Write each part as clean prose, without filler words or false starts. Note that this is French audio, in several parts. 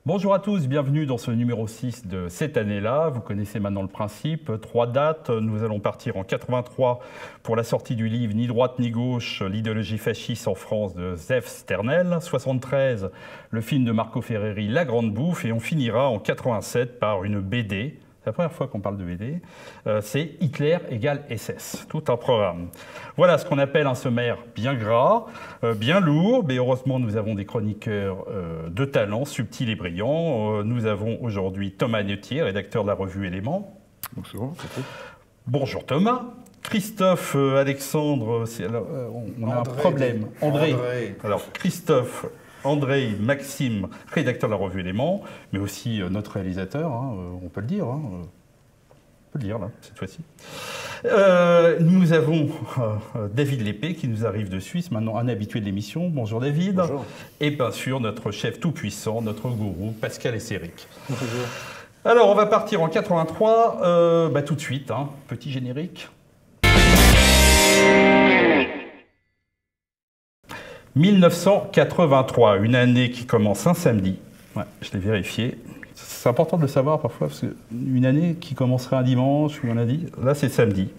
Bonjour à tous, bienvenue dans ce numéro 6 de cette année-là. Vous connaissez maintenant le principe, 3 dates. Nous allons partir en 83 pour la sortie du livre Ni droite ni gauche, l'idéologie fasciste en France de Zef Sternel. 73, le film de Marco Ferreri, La Grande Bouffe. Et on finira en 87 par une BD. C'est la première fois qu'on parle de BD. C'est Hitler égale SS, tout un programme. Voilà ce qu'on appelle un sommaire bien gras, bien lourd, mais heureusement nous avons des chroniqueurs de talent, subtils et brillants. Nous avons aujourd'hui Thomas Neutier, rédacteur de la revue Éléments. Bonjour. Bonjour Thomas. Christophe, Alexandre, on a un problème. André. Alors Christophe, André, Maxime, rédacteur de la revue Éléments, mais aussi notre réalisateur, hein, on peut le dire, hein, on peut le dire là, cette fois-ci. Nous avons David Lépée qui nous arrive de Suisse, maintenant un habitué de l'émission. Bonjour David. Bonjour. Et bien sûr notre chef tout-puissant, notre gourou, Pascal Esséric. Bonjour. Alors on va partir en 83, tout de suite, hein, petit générique. 1983, une année qui commence un samedi. Ouais, je l'ai vérifié. C'est important de le savoir parfois, parce qu'une année qui commencerait un dimanche ou un lundi, là c'est samedi.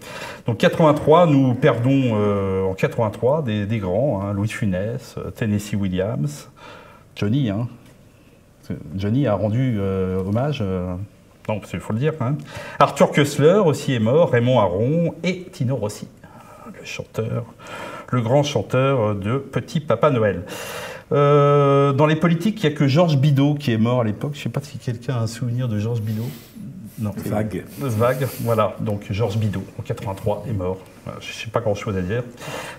Donc 83, nous perdons en 83 des grands, hein, Louis de Funès, Tennessee Williams, Johnny. Hein. Johnny a rendu hommage, non, il faut le dire quand même. Arthur Koestler aussi est mort, Raymond Aron et Tino Rossi, le chanteur. Le grand chanteur de Petit Papa Noël. Dans les politiques, il n'y a que Georges Bidault qui est mort à l'époque. Je ne sais pas si quelqu'un a un souvenir de Georges Bidault. Non. Vague. Vague, voilà. Donc Georges Bidault, en 83, est mort. Voilà, je ne sais pas grand-chose à dire.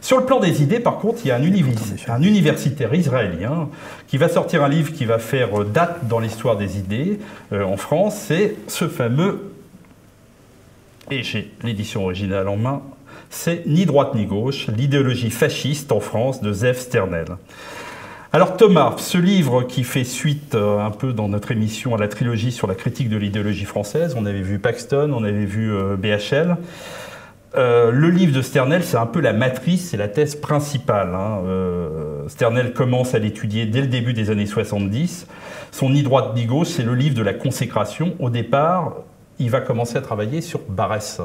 Sur le plan des idées, par contre, il y a un universitaire israélien qui va sortir un livre qui va faire date dans l'histoire des idées en France. C'est ce fameux, et j'ai l'édition originale en main, c'est Ni droite ni gauche, l'idéologie fasciste en France de Zef Sternel. Alors Thomas, ce livre qui fait suite un peu dans notre émission à la trilogie sur la critique de l'idéologie française, on avait vu Paxton, on avait vu BHL. Le livre de Sternel, c'est un peu la matrice, c'est la thèse principale. Hein. Sternel commence à l'étudier dès le début des années 70. Son Ni droite ni gauche, c'est le livre de la consécration. Au départ, il va commencer à travailler sur Barès.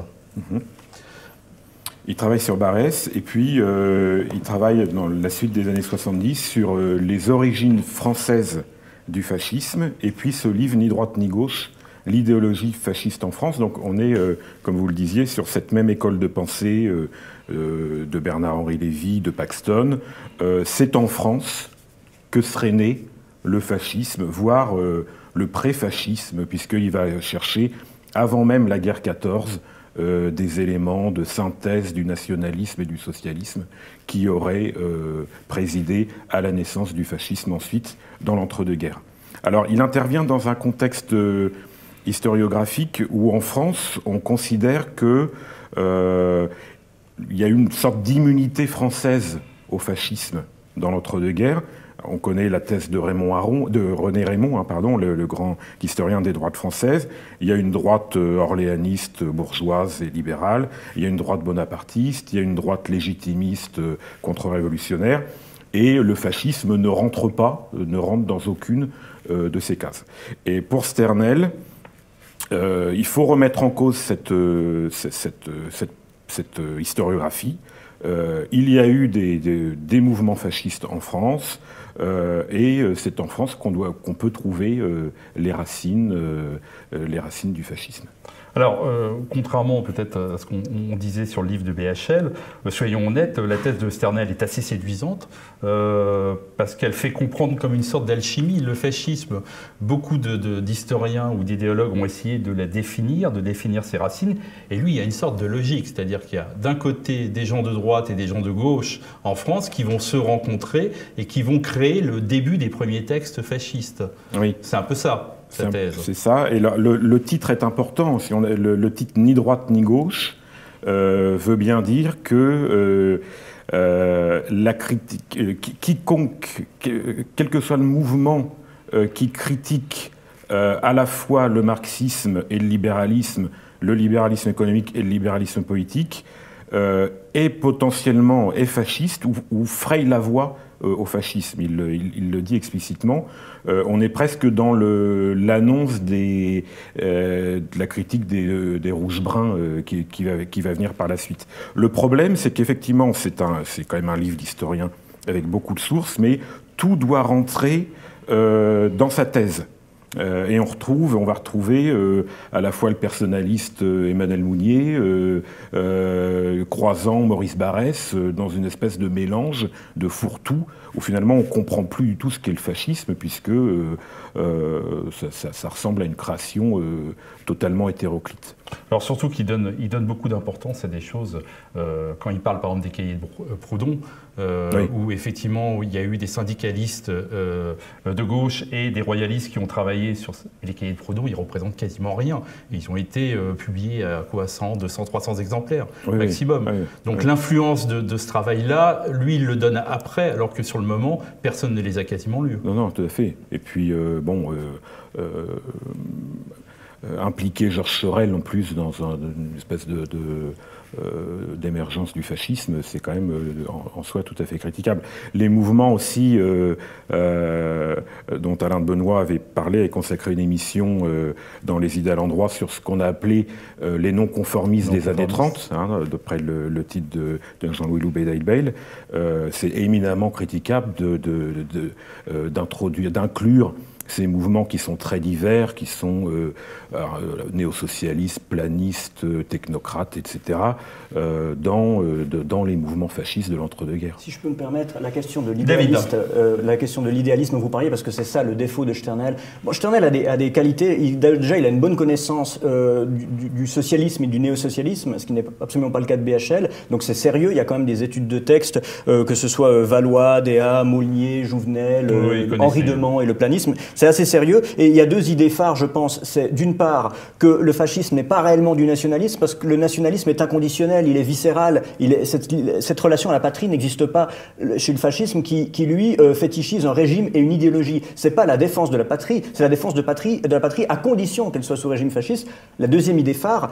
Il travaille sur Barès et puis il travaille dans la suite des années 70 sur les origines françaises du fascisme et puis ce livre Ni droite ni gauche, l'idéologie fasciste en France. Donc on est, comme vous le disiez, sur cette même école de pensée de Bernard-Henri Lévy, de Paxton. C'est en France que serait né le fascisme, voire le pré-fascisme, puisqu'il va chercher, avant même la guerre 14, des éléments de synthèse du nationalisme et du socialisme qui auraient présidé à la naissance du fascisme ensuite dans l'entre-deux-guerres. Alors il intervient dans un contexte historiographique où en France on considère que il y a une sorte d'immunité française au fascisme dans l'entre-deux-guerres. On connaît la thèse de René Raymond, le grand historien des droites françaises. Il y a une droite orléaniste, bourgeoise et libérale. Il y a une droite bonapartiste. Il y a une droite légitimiste, contre-révolutionnaire. Et le fascisme ne rentre dans aucune de ces cases. Et pour Sternel, il faut remettre en cause cette historiographie. Il y a eu des mouvements fascistes en France. Et c'est en France qu'on peut trouver les racines du fascisme. Alors, contrairement peut-être à ce qu'on disait sur le livre de BHL, soyons honnêtes, la thèse de Sternel est assez séduisante parce qu'elle fait comprendre comme une sorte d'alchimie le fascisme. Beaucoup d'historiens ou d'idéologues ont essayé de la définir, de définir ses racines, et lui, il y a une sorte de logique, c'est-à-dire qu'il y a d'un côté des gens de droite et des gens de gauche en France qui vont se rencontrer et qui vont créer le début des premiers textes fascistes. Oui. C'est un peu ça. C'est ça, et le titre est important. Le titre Ni droite ni gauche veut bien dire que la critique, quiconque, quel que soit le mouvement qui critique à la fois le marxisme et le libéralisme économique et le libéralisme politique, est potentiellement fasciste ou fraye la voie au fascisme. Il le dit explicitement. On est presque dans l'annonce de la critique des rouges-bruns qui va venir par la suite. Le problème, c'est qu'effectivement, c'est quand même un livre d'historien avec beaucoup de sources, mais tout doit rentrer dans sa thèse. Et on va retrouver à la fois le personnaliste Emmanuel Mounier, croisant Maurice Barrès, dans une espèce de mélange de fourre-tout, où finalement on ne comprend plus du tout ce qu'est le fascisme, puisque ça ressemble à une création totalement hétéroclite. Alors surtout qu'il donne beaucoup d'importance à des choses, quand il parle par exemple des cahiers de Proudhon, oui. Où effectivement il y a eu des syndicalistes de gauche et des royalistes qui ont travaillé sur les cahiers de Proudhon, ils représentent quasiment rien. Ils ont été publiés à quoi, 100, 200, 300 exemplaires maximum. Oui, donc l'influence de ce travail-là, lui il le donne après, alors que sur le moment, personne ne les a quasiment lus. Non, tout à fait. Et puis impliquer Georges Sorel en plus dans une espèce d'émergence du fascisme, c'est quand même en soi tout à fait critiquable. Les mouvements aussi dont Alain de Benoît avait parlé et consacré une émission dans Les idées à l'endroit sur ce qu'on a appelé les non-conformistes des années 30, d'après le titre de Jean-Louis Loubet-Deibel, c'est éminemment critiquable d'inclure ces mouvements qui sont très divers, qui sont néo-socialistes, planistes, technocrates, etc., dans les mouvements fascistes de l'entre-deux-guerres. Si je peux me permettre, la question de l'idéalisme, vous parliez, parce que c'est ça le défaut de Sternel. Bon, Sternel a des qualités, déjà il a une bonne connaissance du socialisme et du néo-socialisme, ce qui n'est absolument pas le cas de BHL, donc c'est sérieux, il y a quand même des études de texte, que ce soit Valois, Déat, Moulnier, Jouvenel, Henri Demand et le planisme. C'est assez sérieux, et il y a deux idées phares, je pense. C'est d'une part que le fascisme n'est pas réellement du nationalisme, parce que le nationalisme est inconditionnel, il est viscéral, cette relation à la patrie n'existe pas chez le fascisme qui lui, fétichise un régime et une idéologie. C'est pas la défense de la patrie, c'est la défense de la patrie à condition qu'elle soit sous régime fasciste. La deuxième idée phare,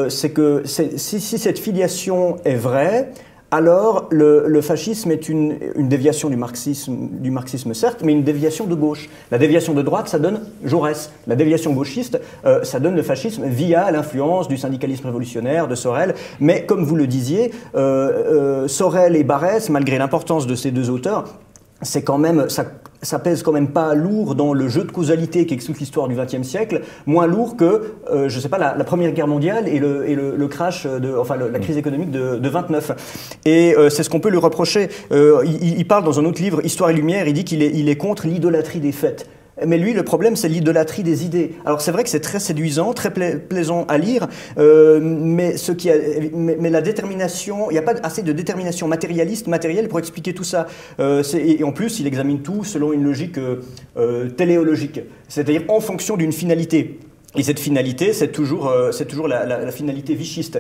c'est que si cette filiation est vraie, alors le fascisme est une déviation du marxisme certes, mais une déviation de gauche. La déviation de droite, ça donne Jaurès. La déviation gauchiste, ça donne le fascisme via l'influence du syndicalisme révolutionnaire, de Sorel. Mais comme vous le disiez, Sorel et Barrès, malgré l'importance de ces deux auteurs, c'est quand même, ça pèse quand même pas lourd dans le jeu de causalité qui explique l'histoire du XXe siècle, moins lourd que, je sais pas, la Première Guerre mondiale et le crash, la crise économique de 29. Et c'est ce qu'on peut lui reprocher. Il parle dans un autre livre, Histoire et Lumière, il dit qu'il est contre l'idolâtrie des faits. Mais lui, le problème, c'est l'idolâtrie des idées. Alors c'est vrai que c'est très séduisant, très plaisant à lire, mais la détermination, il n'y a pas assez de détermination matérielle pour expliquer tout ça. Et en plus, il examine tout selon une logique téléologique, c'est-à-dire en fonction d'une finalité. Et cette finalité, c'est toujours la finalité vichiste.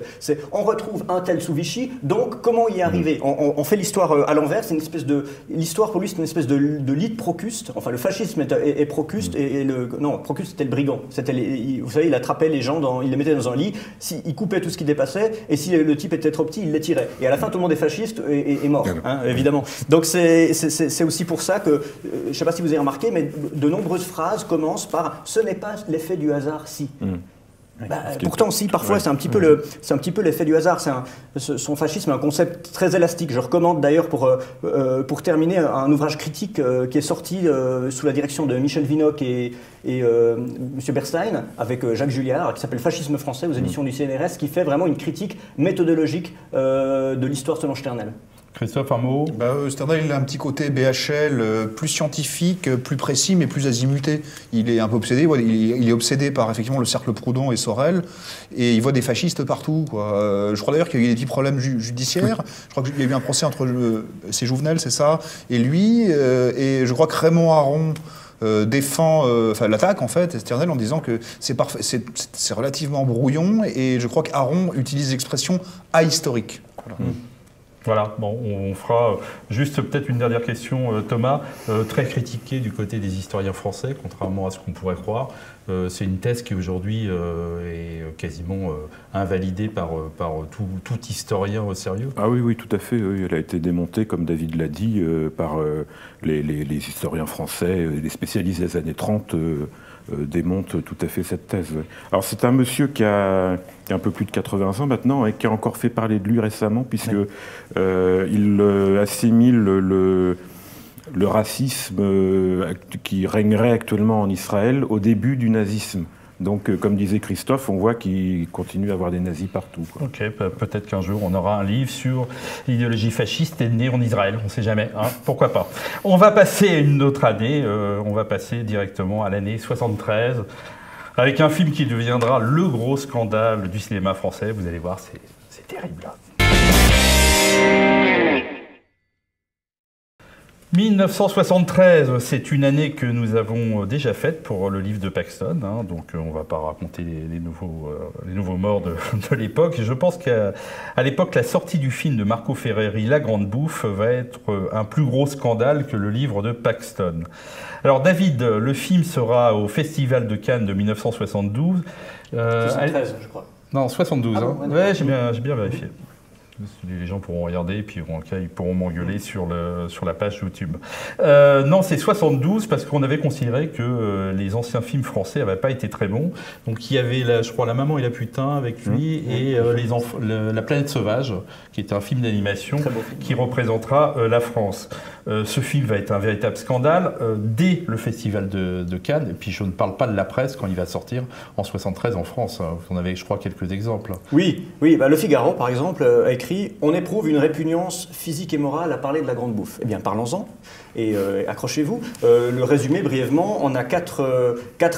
On retrouve un tel sous Vichy, donc comment y arriver ? On fait l'histoire à l'envers, c'est une espèce de... L'histoire pour lui, c'est une espèce de lit de Procuste. Enfin, le fascisme est Procuste, non, Procuste c'était le brigand. Vous savez, il attrapait les gens, il les mettait dans un lit, il coupait tout ce qui dépassait, et si le type était trop petit, il les tirait. Et à la fin, tout le monde est fasciste et mort, évidemment. Donc c'est aussi pour ça que, je ne sais pas si vous avez remarqué, mais de nombreuses phrases commencent par « ce n'est pas l'effet du hasard ». Si. Pourtant, si, parfois, c'est un petit peu l'effet du hasard. Son fascisme est un concept très élastique. Je recommande d'ailleurs pour terminer un ouvrage critique qui est sorti sous la direction de Michel Vinocq et M. Bernstein, avec Jacques Julliard, qui s'appelle Fascisme français aux éditions du CNRS, qui fait vraiment une critique méthodologique de l'histoire selon Sternel. Christophe, un mot ? Sternel, il a un petit côté BHL, plus scientifique, plus précis, mais plus azimuté. Il est un peu obsédé. Il est obsédé par effectivement le cercle Proudhon et Sorel, et il voit des fascistes partout, quoi. Je crois d'ailleurs qu'il y a eu des petits problèmes judiciaires. Je crois qu'il y a eu un procès entre c'est Jouvenel, c'est ça, et lui. Et je crois que Raymond Aron défend, l'attaque en fait, Sternel, en disant que c'est relativement brouillon, et je crois qu'Aron utilise l'expression ahistorique. Voilà. Voilà, bon, on fera juste peut-être une dernière question, Thomas, très critiquée du côté des historiens français, contrairement à ce qu'on pourrait croire. C'est une thèse qui aujourd'hui est quasiment invalidée par tout historien sérieux. Ah oui, oui, tout à fait. Oui. Elle a été démontée, comme David l'a dit, par les historiens français, les spécialistes des années 30 démontent tout à fait cette thèse. Alors c'est un monsieur qui a un peu plus de 80 ans maintenant et qui a encore fait parler de lui récemment, puisque il assimile le racisme qui régnerait actuellement en Israël au début du nazisme. Donc, comme disait Christophe, on voit qu'il continue à avoir des nazis partout, quoi. Ok, peut-être qu'un jour on aura un livre sur l'idéologie fasciste née en Israël, on ne sait jamais, hein, pourquoi pas. On va passer à une autre année, on va passer directement à l'année 73, avec un film qui deviendra le gros scandale du cinéma français. Vous allez voir, c'est terrible. 1973, c'est une année que nous avons déjà faite pour le livre de Paxton, hein, donc on ne va pas raconter les nouveaux morts de l'époque. Je pense qu'à l'époque, la sortie du film de Marco Ferreri, La Grande Bouffe, va être un plus gros scandale que le livre de Paxton. Alors David, le film sera au Festival de Cannes de 1972. 73, je crois. Non, 72. Ah bon, hein. Ouais, j'ai bien vérifié. Les gens pourront regarder et puis ils pourront m'engueuler sur la page YouTube. Non, c'est 72 parce qu'on avait considéré que les anciens films français n'avaient pas été très bons. Donc il y avait, je crois, La Maman et la Putain avec lui et La Planète Sauvage, qui était un film d'animation qui représentera la France. Ce film va être un véritable scandale dès le Festival de Cannes. Et puis je ne parle pas de la presse quand il va sortir en 73 en France. On avait, je crois, quelques exemples. Oui, bah, Le Figaro, par exemple, a écrit « On éprouve une répugnance physique et morale à parler de la grande bouffe ». Eh bien, parlons-en et accrochez-vous. Le résumé, brièvement, on a quatre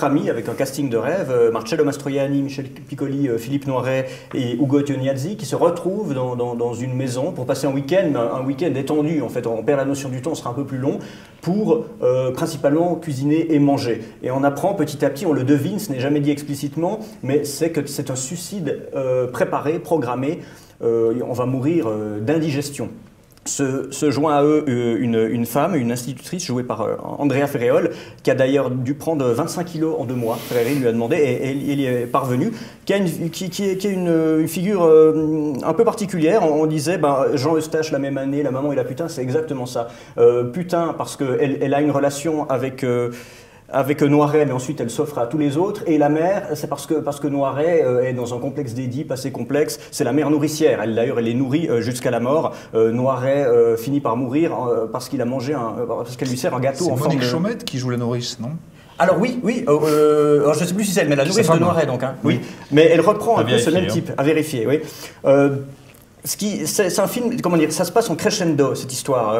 amis avec un casting de rêve, Marcello Mastroianni, Michel Piccoli, Philippe Noiret et Ugo Tognazzi, qui se retrouvent dans une maison pour passer un week-end étendu. En fait, on perd la notion du temps, on sera un peu plus long, pour principalement cuisiner et manger. Et on apprend petit à petit, on le devine, ce n'est jamais dit explicitement, mais c'est que c'est un suicide préparé, programmé. On va mourir d'indigestion. Se joint à eux une femme, une institutrice jouée par Andrea Ferreol, qui a d'ailleurs dû prendre 25 kilos en 2 mois. Ferreri lui a demandé et il y est parvenu, qui est une figure un peu particulière. On disait, Jean Eustache la même année, La Maman et la Putain, c'est exactement ça. Putain, parce qu'elle a une relation avec Noiret, mais ensuite elle s'offre à tous les autres. Et la mère, c'est parce que Noiret est dans un complexe d'Édipe assez complexe. C'est la mère nourricière. D'ailleurs, elle est nourrie jusqu'à la mort. Noiret finit par mourir parce qu'il a mangé parce qu'elle lui sert un gâteau en forme de... C'est Monique Chaumette qui joue la nourrice, non? Alors oui. Alors, je ne sais plus si c'est elle, mais la nourrice de Noiret, donc. Hein, oui. Mais elle reprend un peu ce même type, à vérifier. Oui. C'est un film, comment dire, ça se passe en crescendo, cette histoire.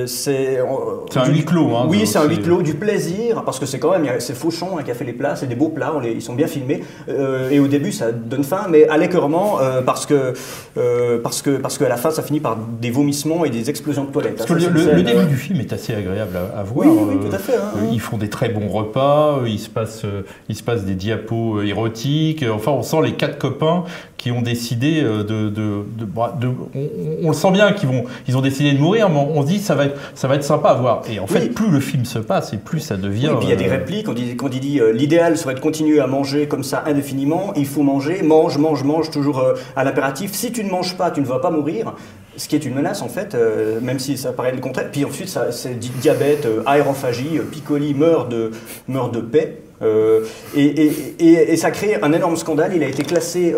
C'est un huis clos. Hein, oui, c'est un huis clos, du plaisir, parce que c'est quand même, c'est Fauchon qui a fait les plats, c'est des beaux plats, ils sont bien filmés. Et au début, ça donne faim, mais à l'écœurement, parce que à la fin, ça finit par des vomissements et des explosions de toilettes. Parce que le début du film est assez agréable à voir. Oui, tout à fait. Hein. Ils font des très bons repas, il se passe des diapos érotiques. Enfin, on sent les 4 copains qui ont décidé on le sent bien qu'ils ont décidé de mourir, mais on se dit ça va être sympa à voir. Et en fait, plus le film se passe et plus ça devient... Oui, et puis il y a des répliques, quand il dit l'idéal serait de continuer à manger comme ça indéfiniment, il faut manger, mange, toujours à l'impératif. Si tu ne manges pas, tu ne vas pas mourir. Ce qui est une menace en fait, même si ça paraît le contraire. Puis ensuite, c'est diabète, aérophagie, Piccoli meurt de paix. Et ça crée un énorme scandale. Il a été classé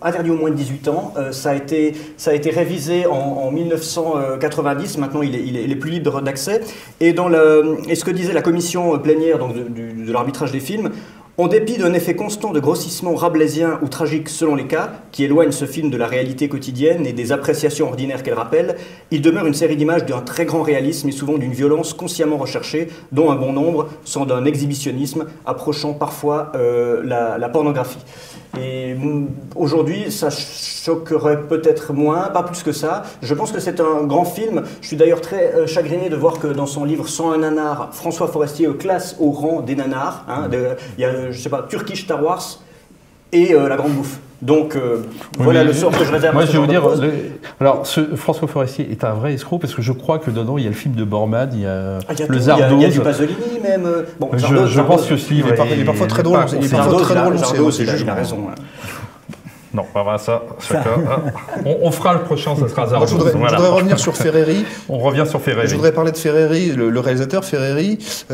interdit aux moins de 18 ans. Ça a été révisé en 1990. Maintenant, il est plus libre d'accès. Et ce que disait la commission plénière donc, de l'arbitrage des films, en dépit d'un effet constant de grossissement rabelaisien ou tragique selon les cas, qui éloigne ce film de la réalité quotidienne et des appréciations ordinaires qu'elle rappelle, il demeure une série d'images d'un très grand réalisme et souvent d'une violence consciemment recherchée, dont un bon nombre sont d'un exhibitionnisme approchant parfois la pornographie. Et aujourd'hui, ça choquerait peut-être moins, pas plus que ça. Je pense que c'est un grand film. Je suis d'ailleurs très chagriné de voir que dans son livre 101 nanars, François Forestier classe au rang des nanars. Hein, il y a, je sais pas, Turkish Star Wars et La Grande Bouffe. Donc voilà le sort que je réserve. Moi, je vais vous dire, alors François Forestier est un vrai escroc parce que je crois que dedans il y a le film de Borman, il y a le Zardoz. Il y a du Pasolini même. Bon, je pense que ce livre il est parfois très drôle. Il est parfois très drôle. Il a raison. Non, pas vrai, ça. On fera le prochain, ça sera Zardoz. Je voudrais revenir sur Ferreri. On revient sur Ferreri. Je voudrais parler de Ferreri, le réalisateur Ferreri, qui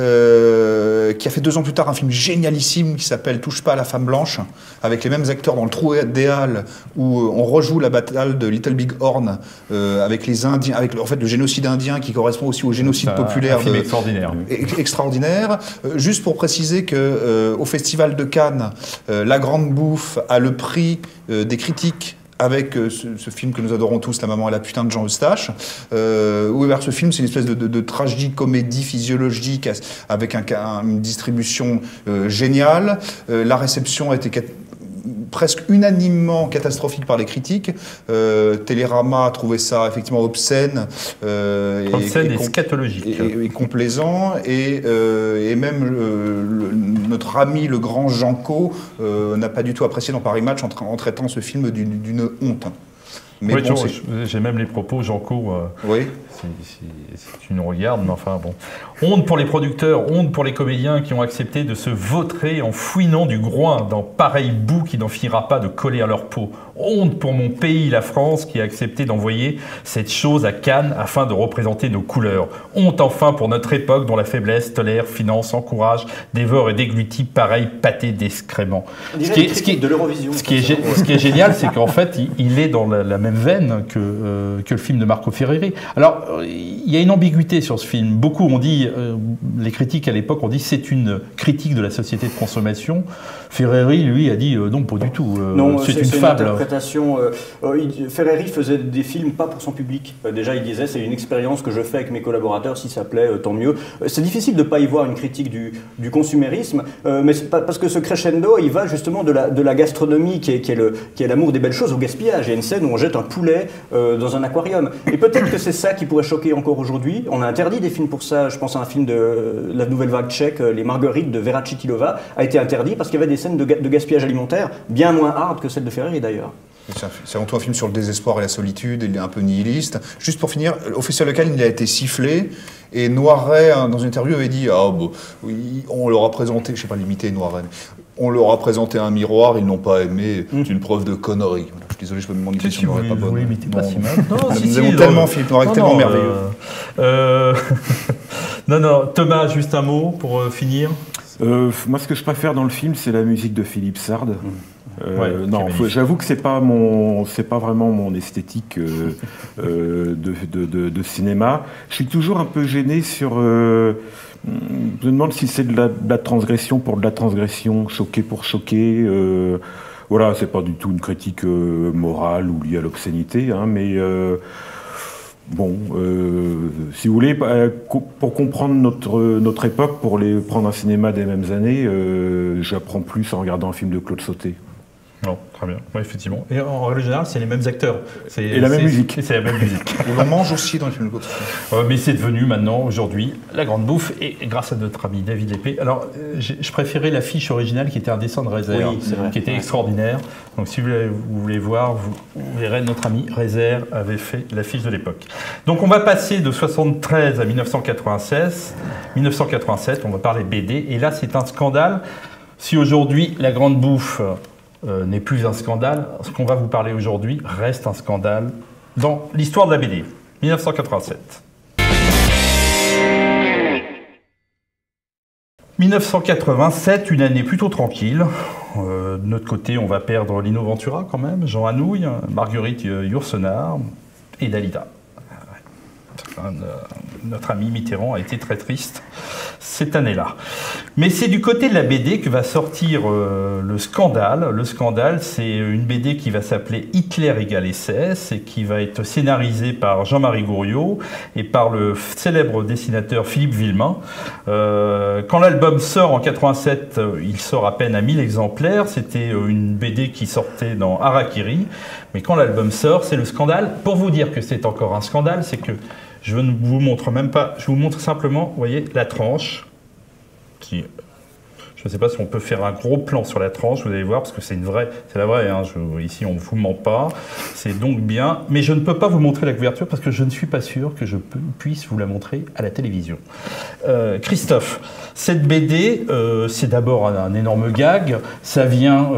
a fait 2 ans plus tard un film génialissime qui s'appelle Touche pas à la femme blanche, avec les mêmes acteurs dans le trou des Halles, où on rejoue la bataille de Little Big Horn avec les Indiens, avec en fait le génocide indien qui correspond aussi au génocide populaire. Un film extraordinaire. Extraordinaire. Juste pour préciser que au Festival de Cannes, La Grande Bouffe a le prix des critiques avec ce film que nous adorons tous, La maman et la putain de Jean Eustache. Ce film, c'est une espèce de tragicomédie physiologique avec une distribution géniale. La réception a été presque unanimement catastrophique par les critiques. Télérama a trouvé ça effectivement obscène. Obscène et scatologique. Et complaisant. Et même notre ami le grand Janco n'a pas du tout apprécié dans Paris Match en traitant ce film d'une honte. Mais oui, bon, j'ai même les propos, Janco. Oui. Si tu nous regardes, mais enfin bon. Honte pour les producteurs, honte pour les comédiens qui ont accepté de se vautrer en fouinant du groin dans pareil boue qui n'en finira pas de coller à leur peau. Honte pour mon pays, la France, qui a accepté d'envoyer cette chose à Cannes afin de représenter nos couleurs. Honte enfin pour notre époque dont la faiblesse tolère, finance, encourage, dévore et déglutit pareil pâté d'excréments. Ce qui est génial, c'est qu'en fait, il est dans la même veine que le film de Marco Ferreri. Alors, il y a une ambiguïté sur ce film. Beaucoup ont dit, les critiques à l'époque ont dit c'est une critique de la société de consommation. Ferreri, lui, a dit non, pas du tout. C'est une fable. Ferreri faisait des films pas pour son public. Déjà, il disait c'est une expérience que je fais avec mes collaborateurs. Si ça plaît, tant mieux. C'est difficile de pas y voir une critique du consumérisme, mais parce que ce crescendo, il va justement de la gastronomie qui est l'amour des belles choses au gaspillage. Il y a une scène où on jette un poulet dans un aquarium. Et peut-être que c'est ça qui pourrait choquer encore aujourd'hui. On a interdit des films pour ça. Je pense à un film de la nouvelle vague tchèque, Les Marguerites de Vera Chytilova, a été interdit parce qu'il y avait des scènes de gaspillage alimentaire bien moins hard que celles de Ferreri d'ailleurs. C'est avant tout un film sur le désespoir et la solitude, il est un peu nihiliste. Juste pour finir, au Festival de Cannes, il a été sifflé, et Noiret, dans une interview, avait dit « Ah, bon, oui, on leur a présenté, je ne sais pas l'imiter, Noiret, on leur a présenté un miroir, ils n'ont pas aimé, c'est une preuve de connerie. » Je suis désolé, je peux me demander si Noiret n'est pas bonne. Vous l'imitez pas si mal. Nous avons tellement Philippe Noiret, tellement merveilleux. Non, Thomas, juste un mot pour finir. Moi, ce que je préfère dans le film, c'est la musique de Philippe Sard. J'avoue que c'est pas vraiment mon esthétique de cinéma. Je suis toujours un peu gêné sur. Je me demande si c'est de la transgression pour de la transgression, choqué pour choquer. Voilà, c'est pas du tout une critique morale ou liée à l'obscénité, hein, mais. Si vous voulez, pour comprendre notre époque, pour prendre un cinéma des mêmes années, j'apprends plus en regardant un film de Claude Sauté. Non, très bien, ouais, effectivement. Et en règle générale, c'est les mêmes acteurs. Et la même musique. C'est la même musique. On en mange aussi dans les films de Claude Sauté. Mais c'est devenu maintenant, aujourd'hui, La Grande Bouffe, et grâce à notre ami David Épée. Alors, je préférais l'affiche originale qui était un dessin de Rézère, qui était extraordinaire. Donc, si vous voulez voir, vous verrez, notre ami Rézère avait fait l'affiche de l'époque. Donc, on va passer de 73 à 1996. 1987, on va parler BD. Et là, c'est un scandale. Si aujourd'hui, La Grande Bouffe n'est plus un scandale, ce qu'on va vous parler aujourd'hui reste un scandale dans l'histoire de la BD. 1987. 1987, une année plutôt tranquille. De notre côté, on va perdre Lino Ventura quand même, Jean Anouilh, Marguerite Yourcenar et Dalida. Notre ami Mitterrand a été très triste cette année-là. Mais c'est du côté de la BD que va sortir le scandale. Le scandale, c'est une BD qui va s'appeler Hitler égale SS et qui va être scénarisée par Jean-Marie Gouriot et par le célèbre dessinateur Philippe Villemain. Quand l'album sort en 87, il sort à peine à 1000 exemplaires. C'était une BD qui sortait dans Harakiri. Mais quand l'album sort, c'est le scandale. Pour vous dire que c'est encore un scandale, c'est que je ne vous montre même pas, je vous montre simplement, vous voyez, la tranche. Je Je ne sais pas si on peut faire un gros plan sur la tranche, vous allez voir, parce que c'est la vraie, hein, ici on ne vous ment pas, c'est donc bien, mais je ne peux pas vous montrer la couverture parce que je ne suis pas sûr que je puisse vous la montrer à la télévision. Christophe, cette BD, c'est d'abord un énorme gag, ça vient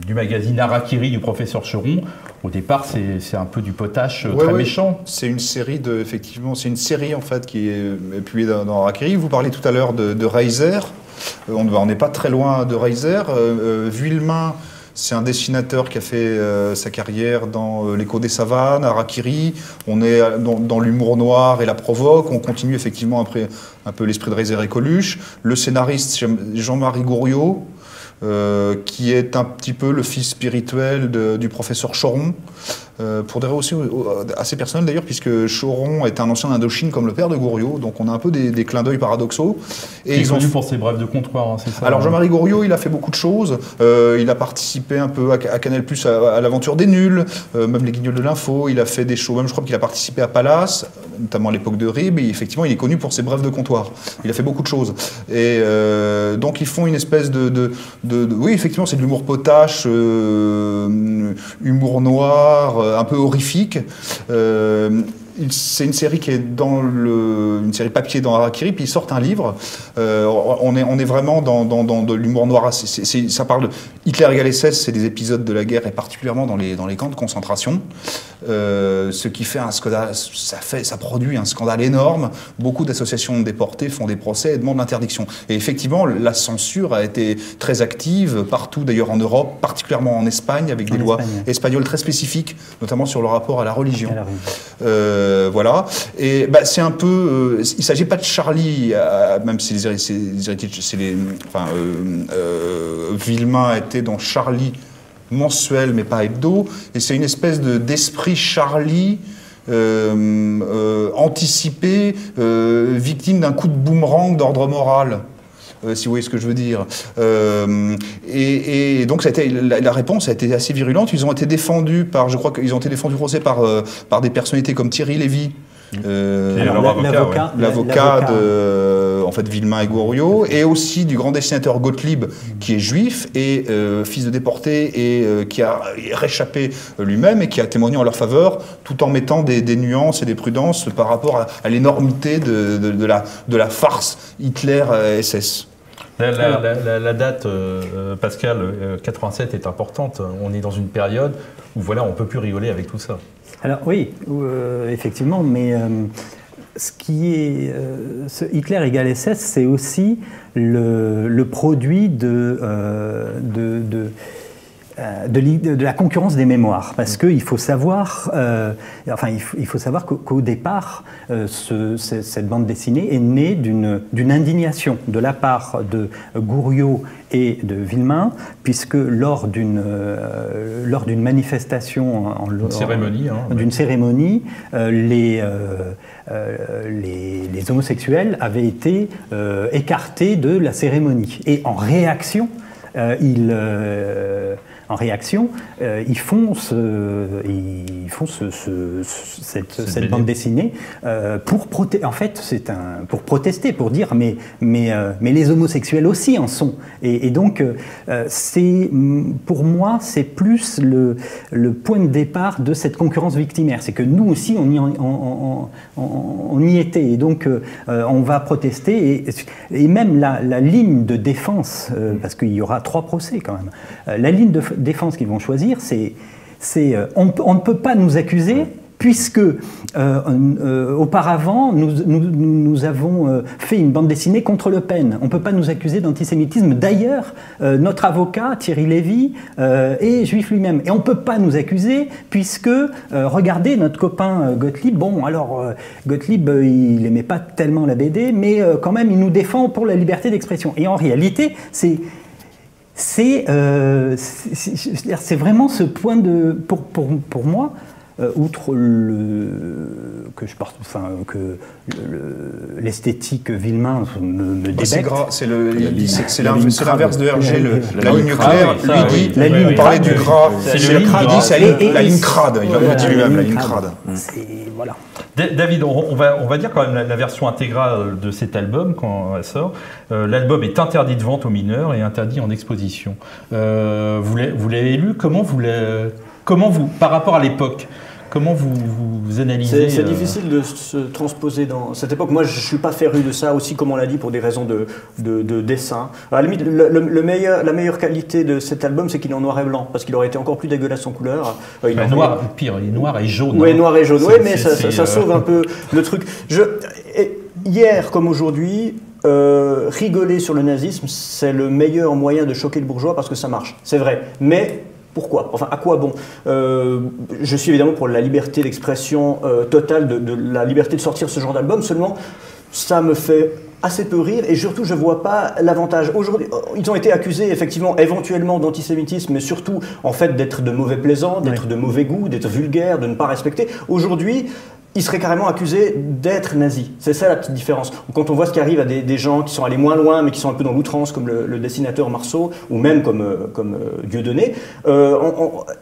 du magazine Harakiri du professeur Choron. Au départ, c'est un peu du potache très méchant. C'est une série en fait qui est publiée dans Harakiri. Vous parlez tout à l'heure de Reiser. On n'est pas très loin de Reiser. Vuillemin, c'est un dessinateur qui a fait sa carrière dans L'écho des savanes, Harakiri. On est dans l'humour noir et la provoque. On continue effectivement après un peu l'esprit de Reiser et Coluche. Le scénariste, Jean-Marie Gouriot, qui est un petit peu le fils spirituel du professeur Choron, pour des raisons aussi assez personnelles d'ailleurs, puisque Choron est un ancien d'Indochine comme le père de Gouriot, donc on a un peu des clins d'œil paradoxaux. Et ils sont connu pour ses brèves de comptoir, hein, c'est ça? Alors Jean-Marie Gouriot, il a fait beaucoup de choses, il a participé un peu à Canal+, à l'aventure des nuls, même les Guignols de l'info, il a fait des shows, même je crois qu'il a participé à Palace, notamment à l'époque de Rib, et effectivement il est connu pour ses brèves de comptoir. Il a fait beaucoup de choses. Et donc ils font une espèce oui, effectivement, c'est de l'humour potache, humour noir, un peu horrifique. C'est une série qui est une série papier dans Harakiri, puis ils sortent un livre. On est vraiment dans de l'humour noir. Ça parle de Hitler égale SS, c'est des épisodes de la guerre, et particulièrement dans les camps de concentration. Ce qui fait un scandale, ça produit un scandale énorme. Beaucoup d'associations de déportés font des procès et demandent l'interdiction. Et effectivement, la censure a été très active partout, d'ailleurs en Europe, particulièrement en Espagne, avec des lois espagnoles très spécifiques, notamment sur le rapport à la religion. Voilà. Et c'est un peu. Il ne s'agit pas de Charlie, même si Vuillemin était dans Charlie mensuel, mais pas hebdo. Et c'est une espèce d'esprit Charlie anticipé, victime d'un coup de boomerang d'ordre moral. Si vous voyez ce que je veux dire. Et donc la réponse a été assez virulente. Ils ont été défendus je crois qu'ils ont été défendus au procès par des personnalités comme Thierry Lévy, l'avocat de en fait Vuillemin et Gouriot, et aussi du grand dessinateur Gottlieb, qui est juif et fils de déporté, et qui a réchappé lui-même et qui a témoigné en leur faveur, tout en mettant des nuances et des prudences par rapport à l'énormité de la farce Hitler-SS. La date, Pascal, 87 est importante. On est dans une période où voilà, on ne peut plus rigoler avec tout ça. Alors oui, effectivement, mais ce qui est Hitler égale SS, c'est aussi le produit de la concurrence des mémoires, parce qu'il faut savoir, il faut savoir qu'au départ, cette bande dessinée est née d'une indignation de la part de Gouriot et de Vuillemin, puisque lors d'une manifestation, d'une cérémonie, les homosexuels avaient été écartés de la cérémonie, et en réaction, ils font cette bande dessinée pour protester, pour dire mais les homosexuels aussi en sont. Et donc pour moi c'est plus le point de départ de cette concurrence victimaire, c'est que nous aussi on y était, et donc on va protester, et même la ligne de défense, parce qu'il y aura 3 procès quand même, la ligne de défense qu'ils vont choisir, on ne peut pas nous accuser, puisque auparavant nous avons fait une bande dessinée contre Le Pen. On ne peut pas nous accuser d'antisémitisme. D'ailleurs, notre avocat Thierry Lévy est juif lui-même, et on ne peut pas nous accuser, puisque regardez notre copain Gottlieb. Bon, alors Gottlieb, il n'aimait pas tellement la BD, mais quand même il nous défend pour la liberté d'expression. Et en réalité, c'est vraiment ce point pour moi, outre l'esthétique Villemain me débecte. C'est l'inverse de Hergé, la ligne claire. Lui, on parlait du gras. C'est le crade. La ligne crade. Il le dit lui-même, la ligne crade. Voilà. David, on va dire quand même la version intégrale de cet album quand elle sort. L'album est interdit de vente aux mineurs et interdit en exposition. Vous l'avez lu. Comment vous, par rapport à l'époque, comment vous analysez C'est difficile de se transposer dans cette époque. Moi, je ne suis pas féru de ça aussi, comme on l'a dit, pour des raisons de dessin. À la limite, la meilleure qualité de cet album, c'est qu'il est en noir et blanc, parce qu'il aurait été encore plus dégueulasse en couleur. Pire, il est noir et jaune. Oui, noir et jaune. Oui, mais ça sauve un peu le truc. Hier, comme aujourd'hui, rigoler sur le nazisme, c'est le meilleur moyen de choquer le bourgeois, parce que ça marche. C'est vrai. Mais pourquoi? Enfin, à quoi bon? Je suis évidemment pour la liberté d'expression totale, de la liberté de sortir ce genre d'album, seulement ça me fait assez peu rire et surtout je ne vois pas l'avantage. Aujourd'hui, ils ont été accusés effectivement éventuellement d'antisémitisme, mais surtout en fait d'être de mauvais plaisants, d'être de mauvais goût, d'être vulgaires, de ne pas respecter. Aujourd'hui, ils seraient carrément accusés d'être nazis. C'est ça la petite différence. Quand on voit ce qui arrive à des gens qui sont allés moins loin, mais qui sont un peu dans l'outrance, comme le dessinateur Marceau, ou même comme Dieudonné,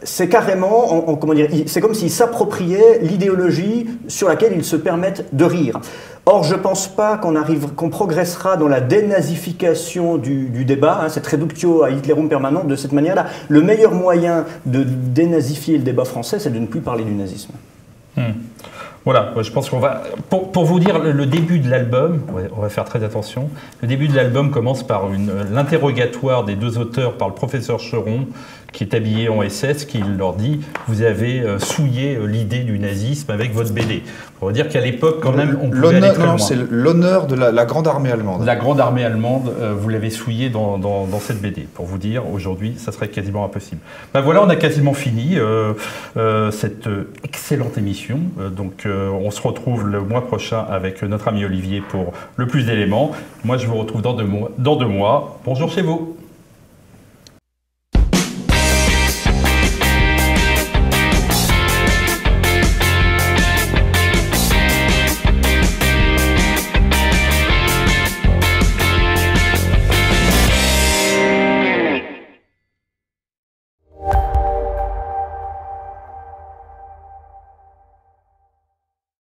c'est carrément, comment dire, c'est comme s'ils s'appropriaient l'idéologie sur laquelle ils se permettent de rire. Or, je ne pense pas qu'on progressera dans la dénazification du débat, cette réductio à Hitlerum permanente de cette manière-là. Le meilleur moyen de dénazifier le débat français, c'est de ne plus parler du nazisme. Voilà, je pense qu'on va... Pour vous dire, le début de l'album, on va faire très attention, le début de l'album commence par l'interrogatoire des deux auteurs par le professeur Cheron, qui est habillé en SS, qui leur dit « Vous avez souillé l'idée du nazisme avec votre BD ». On va dire qu'à l'époque, quand même, on pouvait aller très loin. C'est l'honneur de la Grande Armée allemande. La Grande Armée allemande, vous l'avez souillé dans cette BD. Pour vous dire, aujourd'hui, ça serait quasiment impossible. Ben voilà, on a quasiment fini cette excellente émission. Donc, on se retrouve le mois prochain avec notre ami Olivier pour le plus d'éléments. Moi, je vous retrouve dans deux mois. Bonjour chez vous.